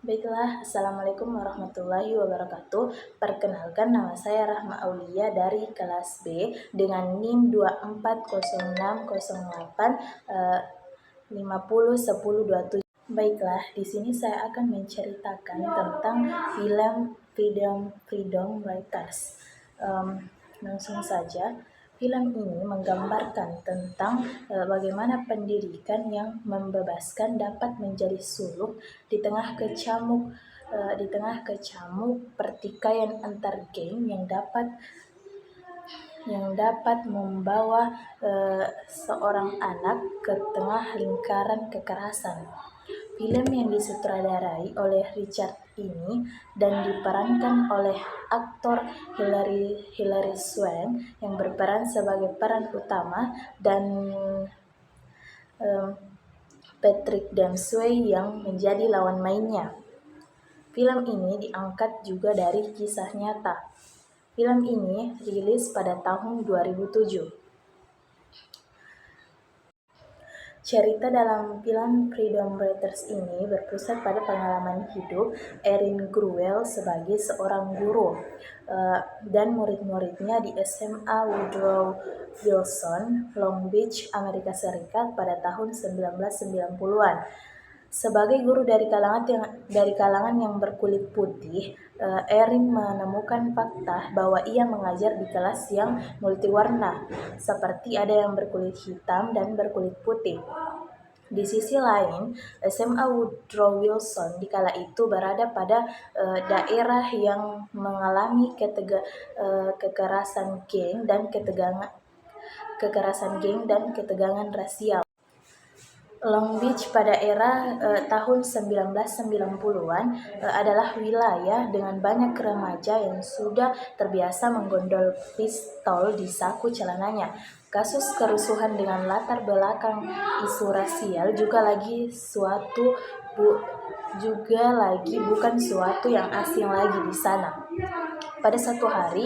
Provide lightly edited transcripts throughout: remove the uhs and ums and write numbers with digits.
Baiklah, Assalamualaikum warahmatullahi wabarakatuh. Perkenalkan, nama saya Rahma Aulia dari kelas B dengan NIM 240608 501027. Baiklah, di sini saya akan menceritakan tentang film Freedom Writers. Langsung saja. Film ini menggambarkan tentang bagaimana pendidikan yang membebaskan dapat menjadi suluk di tengah kecamuk pertikaian antar geng yang dapat membawa seorang anak ke tengah lingkaran kekerasan. Film yang disutradarai oleh Richard ini dan diperankan oleh aktor Hilary Swank yang berperan sebagai peran utama dan Patrick Dempsey yang menjadi lawan mainnya. Film ini diangkat juga dari kisah nyata. Film ini rilis pada tahun 2007. Cerita dalam film Freedom Writers ini berpusat pada pengalaman hidup Erin Gruwell sebagai seorang guru dan murid-muridnya di SMA Woodrow Wilson, Long Beach, Amerika Serikat pada tahun 1990-an. Sebagai guru dari kalangan yang berkulit putih, Erin menemukan fakta bahwa ia mengajar di kelas yang multiwarna, seperti ada yang berkulit hitam dan berkulit putih. Di sisi lain, SMA Woodrow Wilson di kala itu berada pada daerah yang mengalami kekerasan geng dan ketegangan rasial. Long Beach pada era tahun 1990-an adalah wilayah dengan banyak remaja yang sudah terbiasa menggondol pistol di saku celananya. Kasus kerusuhan dengan latar belakang isu rasial juga lagi bukan suatu yang asing lagi di sana. Pada satu hari,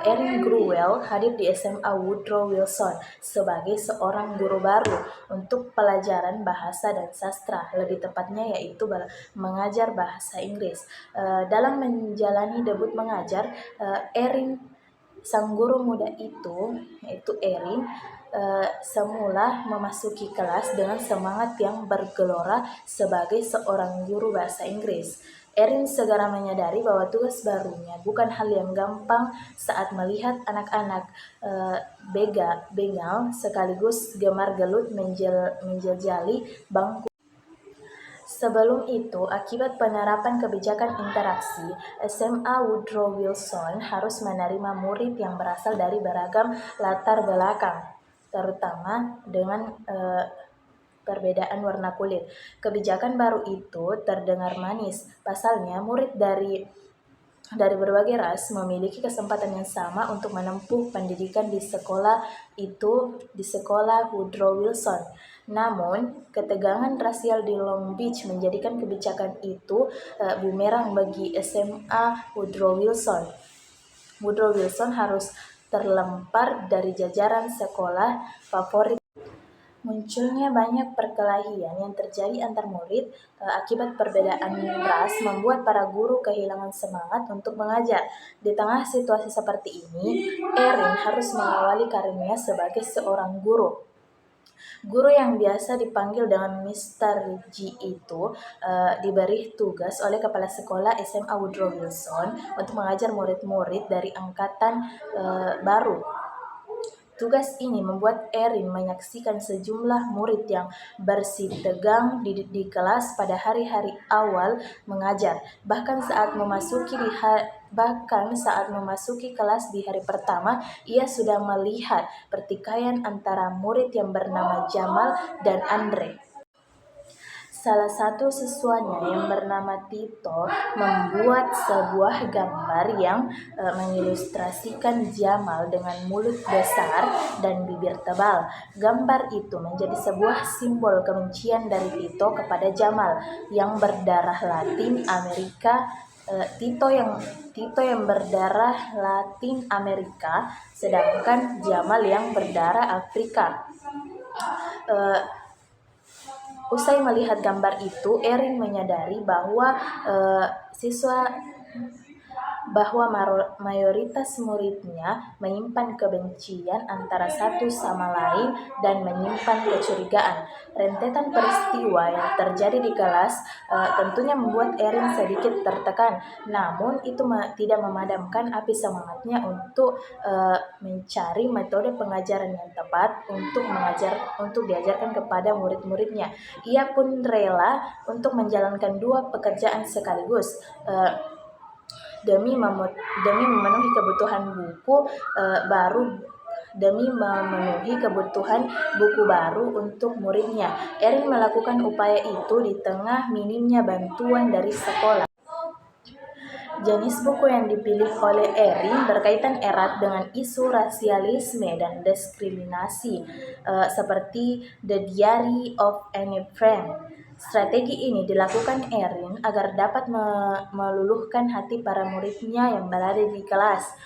Erin Gruwell hadir di SMA Woodrow Wilson sebagai seorang guru baru untuk pelajaran bahasa dan sastra, lebih tepatnya yaitu mengajar bahasa Inggris. Dalam menjalani debut mengajar, sang guru muda itu, yaitu Erin, semula memasuki kelas dengan semangat yang bergelora sebagai seorang guru bahasa Inggris. Erin segera menyadari bahwa tugas barunya bukan hal yang gampang saat melihat anak-anak begal sekaligus gemar gelut menjejali bangku. Sebelum itu, akibat penerapan kebijakan interaksi, SMA Woodrow Wilson harus menerima murid yang berasal dari beragam latar belakang, terutama dengan perbedaan warna kulit. Kebijakan baru itu terdengar manis. Pasalnya, murid dari berbagai ras memiliki kesempatan yang sama untuk menempuh pendidikan di sekolah Woodrow Wilson. Namun, ketegangan rasial di Long Beach menjadikan kebijakan itu bumerang bagi SMA Woodrow Wilson. Woodrow Wilson harus terlempar dari jajaran sekolah favorit. Munculnya banyak perkelahian yang terjadi antar murid akibat perbedaan ras membuat para guru kehilangan semangat untuk mengajar. Di tengah situasi seperti ini, Erin harus mengawali karirnya sebagai seorang guru. Guru yang biasa dipanggil dengan Mr. G itu diberi tugas oleh kepala sekolah SMA Woodrow Wilson untuk mengajar murid-murid dari angkatan baru. Tugas ini membuat Erin menyaksikan sejumlah murid yang bersitegang di kelas pada hari-hari awal mengajar. Bahkan saat memasuki kelas di hari pertama, ia sudah melihat pertikaian antara murid yang bernama Jamal dan Andre. Salah satu siswanya yang bernama Tito membuat sebuah gambar yang mengilustrasikan Jamal dengan mulut besar dan bibir tebal. Gambar itu menjadi sebuah simbol kebencian dari Tito kepada Jamal yang berdarah Latin Amerika. Tito yang berdarah Latin Amerika, sedangkan Jamal yang berdarah Afrika. Usai melihat gambar itu, Erin menyadari bahwa siswa bahwa mayoritas muridnya menyimpan kebencian antara satu sama lain dan menyimpan kecurigaan. Rentetan peristiwa yang terjadi di kelas tentunya membuat Erin sedikit tertekan, namun itu tidak memadamkan api semangatnya untuk mencari metode pengajaran yang tepat untuk diajarkan kepada murid-muridnya. Ia pun rela untuk menjalankan dua pekerjaan sekaligus. Demi memenuhi kebutuhan buku baru untuk muridnya. Erin melakukan upaya itu di tengah minimnya bantuan dari sekolah. Jenis buku yang dipilih oleh Erin berkaitan erat dengan isu rasialisme dan diskriminasi, seperti The Diary of Anne Frank. Strategi ini dilakukan Erin agar dapat meluluhkan hati para muridnya yang berada di kelas.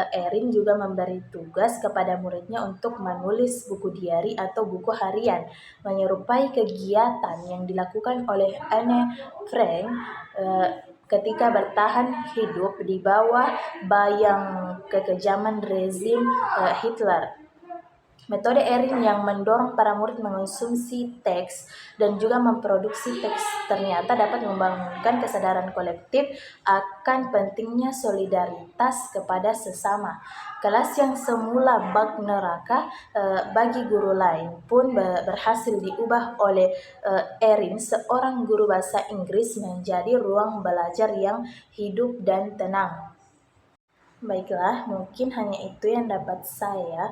Erin juga memberi tugas kepada muridnya untuk menulis buku diari atau buku harian, menyerupai kegiatan yang dilakukan oleh Anne Frank ketika bertahan hidup di bawah bayang kekejaman rezim Hitler. Metode Erin yang mendorong para murid mengonsumsi teks dan juga memproduksi teks ternyata dapat membangunkan kesadaran kolektif akan pentingnya solidaritas kepada sesama. Kelas yang semula bak neraka bagi guru lain pun berhasil diubah oleh Erin, seorang guru bahasa Inggris, menjadi ruang belajar yang hidup dan tenang. Baiklah, mungkin hanya itu yang dapat saya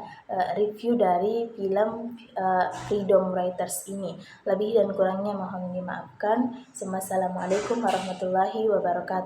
review dari film Freedom Writers ini. Lebih dan kurangnya mohon dimaafkan. Wassalamualaikum warahmatullahi wabarakatuh.